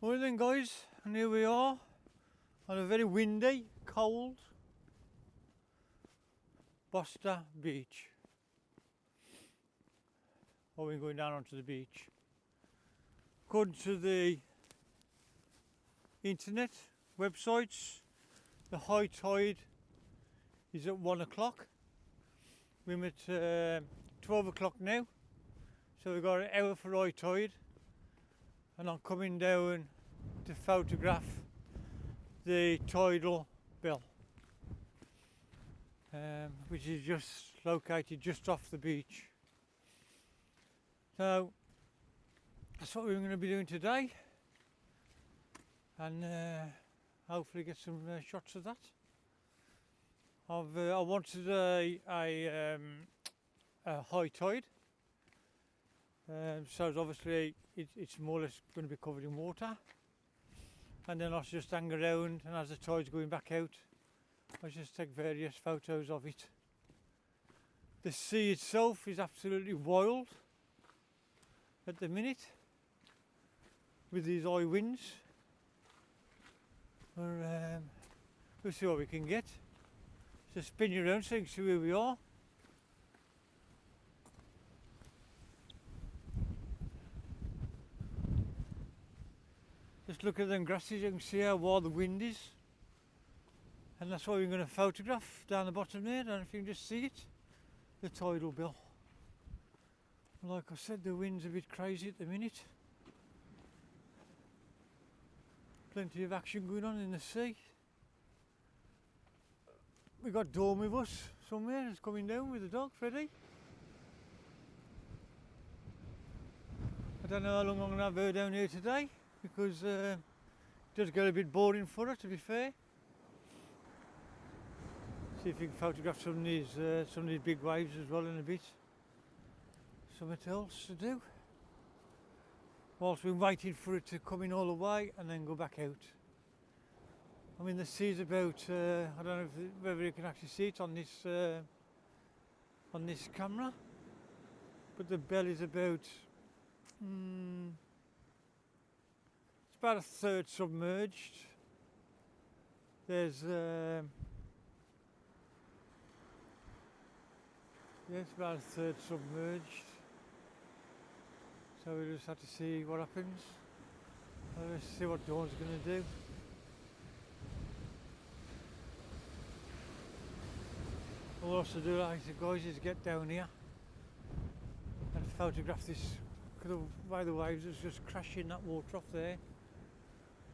Well then guys, and here we are on a very windy, cold Bosta Beach. Or we're going down onto the beach. According to the internet websites, the high tide is at 1 o'clock. We're at 12 o'clock now, so we've got an hour for high tide, and I'm coming down to photograph the tidal bell, which is just located just off the beach. So that's what we're going to be doing today, and hopefully get some shots of that. I wanted a high tide, so obviously it's more or less going to be covered in water, and then I'll just hang around, and as the tide's going back out I'll just take various photos of it. The sea itself is absolutely wild at the minute with these high winds. We'll see what we can get. So spin you around so you can see where we are. Just look at them grasses, you can see how wild the wind is. And that's what we're going to photograph down the bottom there. I don't know if you can just see it. The tidal bell. Like I said, the wind's a bit crazy at the minute. Plenty of action going on in the sea. We got Dawn with us somewhere, it's coming down with the dog, Freddie. I don't know how long I'm going to have her down here today, because it does get a bit boring for her, to be fair. See if you can photograph some of these big waves as well in a bit. Something else to do. Whilst we're waiting for it to come in all the way and then go back out. I mean, the sea's about, I don't know whether you can actually see it on this camera, but the bell is about, it's about a third submerged. There's, yeah, it's about a third submerged. So we'll just have to see what happens. Let's see what Dawn's going to do. All I have to do, like I said, guys, is get down here and photograph this, because the way the waves is just crashing that water off there.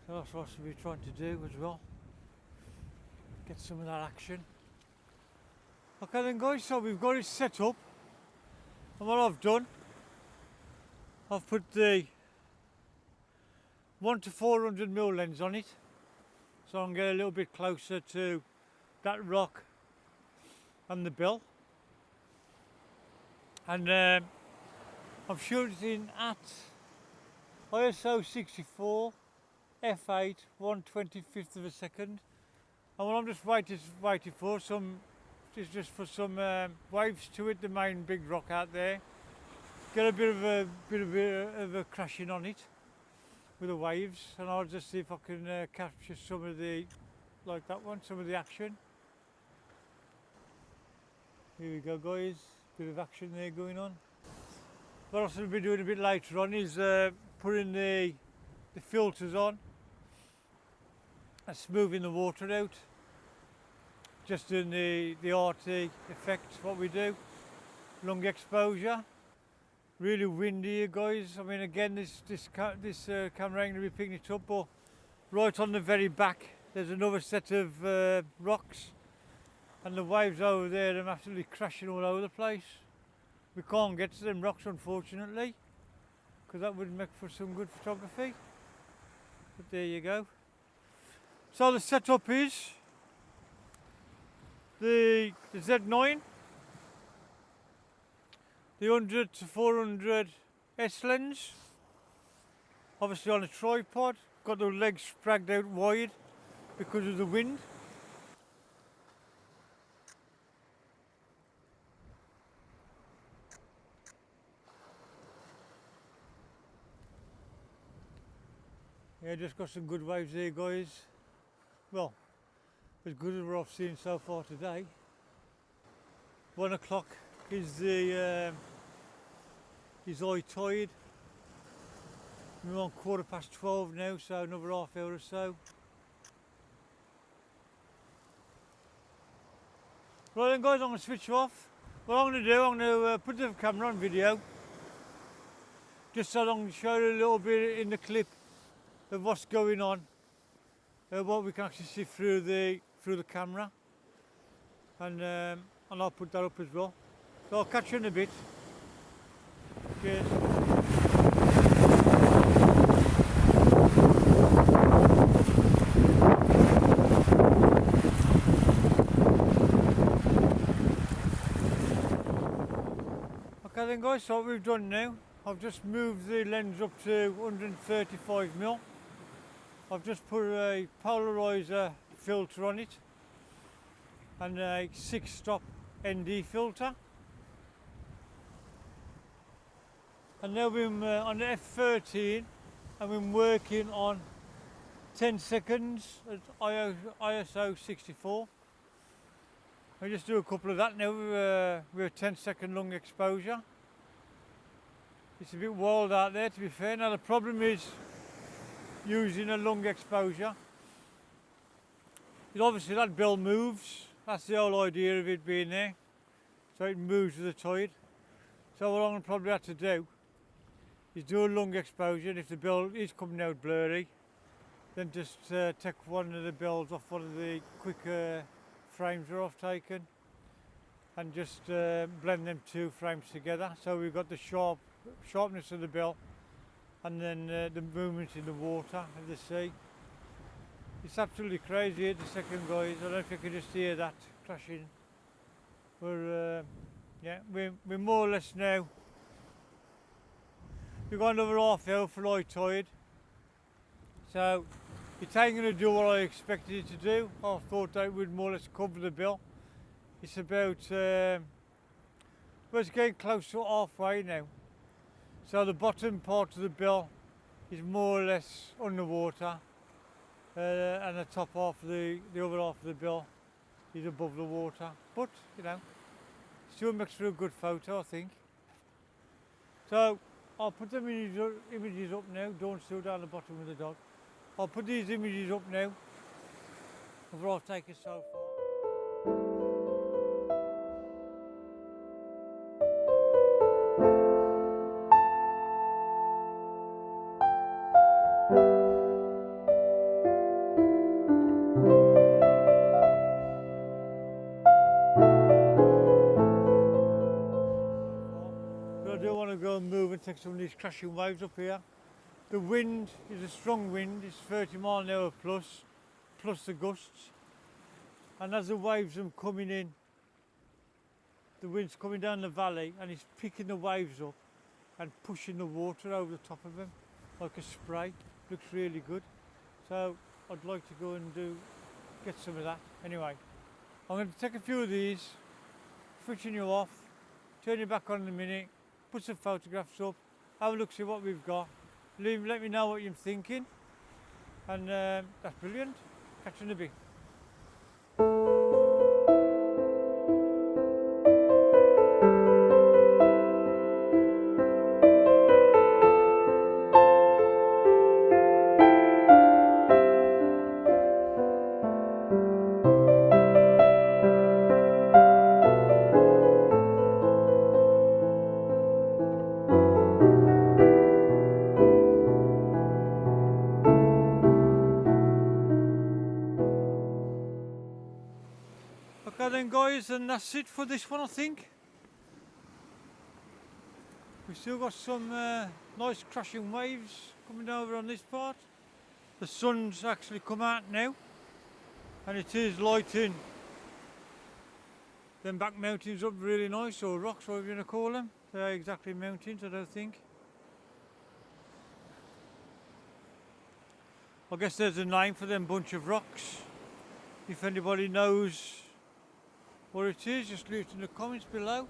So that's what I'll be trying to do as well. Get some of that action. Okay then guys, so we've got it set up, and what I've done, I've put the 1 to 400mm lens on it, so I can get a little bit closer to that rock and the bell. And I'm shooting at ISO 64 f8 1/25 of a second, and what I'm just waiting for some waves to hit the main big rock out there. Get a bit of a crashing on it with the waves, and I'll just see if I can capture some of the, like that one, some of the action. Here we go guys, bit of action there going on. What else we'll be doing a bit later on is putting the filters on and smoothing the water out. Just doing the RT effect, what we do. Long exposure. Really windy here guys. I mean, again, this camera ain't going to be picking it up, but right on the very back there's another set of rocks, and the waves over there, they're absolutely crashing all over the place. We can't get to them rocks unfortunately, because that would make for some good photography, but there you go. So the setup is the Z9, the 100 to 400 S lens, obviously on a tripod, got the legs spragged out wide because of the wind. Yeah, just got some good waves there, guys. Well, as good as we've seen so far today. 1 o'clock is the high tide. We're on 12:15 now, so another half hour or so. Right then, guys, I'm going to switch off. What I'm going to do, I'm going to put the camera on video, just so I can show you a little bit in the clip of what's going on, what we can actually see through the camera, and I'll put that up as well. So I'll catch you in a bit. Cheers. Okay then, guys, so what we've done now, I've just moved the lens up to 135mm. I've just put a polarizer filter on it and a 6-stop ND filter. And now we're on the F13 and we're working on 10 seconds at ISO 64. I'll just do a couple of that now with a 10-second long exposure. It's a bit wild out there, to be fair. Now the problem is using a long exposure. Obviously that bill moves. That's the whole idea of it being there. So it moves with the tide. So what I'm going to probably have to do is do a long exposure, and if the bill is coming out blurry, then just take one of the bills off one of the quicker frames that I've taken and just blend them two frames together, so we've got the sharpness of the bill and then the movement in the water of the sea. It's absolutely crazy here, the second, guys. I don't know if you can just hear that crashing. Yeah, we're more or less now. We've got another half hour for high tide, so it ain't going to do what I expected it to do. I thought that it would more or less cover the bill. It's about, well, it's getting close to halfway now. So the bottom part of the bill is more or less underwater, and the top half of the other half of the bill is above the water. But, you know, still makes for a good photo, I think. So I'll put the images up now. Don't still down the bottom with the dog. I'll put these images up now of what I've taken so far. But I do want to go and move and take some of these crashing waves up here. The wind is a strong wind, it's 30 mile an hour plus the gusts. And as the waves are coming in, the wind's coming down the valley and it's picking the waves up and pushing the water over the top of them like a spray. Looks really good. So I'd like to go and get some of that. Anyway, I'm going to take a few of these, switching you off, turn you back on in a minute, put some photographs up, have a look, see what we've got. Let me know what you're thinking, and that's brilliant. Catch you in a bit. Okay then, guys, and that's it for this one, I think. We've still got some nice crashing waves coming over on this part. The sun's actually come out now and it is lighting them back mountains up really nice, or rocks, whatever you want to call them. They're exactly mountains, I don't think. I guess there's a name for them bunch of rocks. If anybody knows what it is, just leave it in the comments below.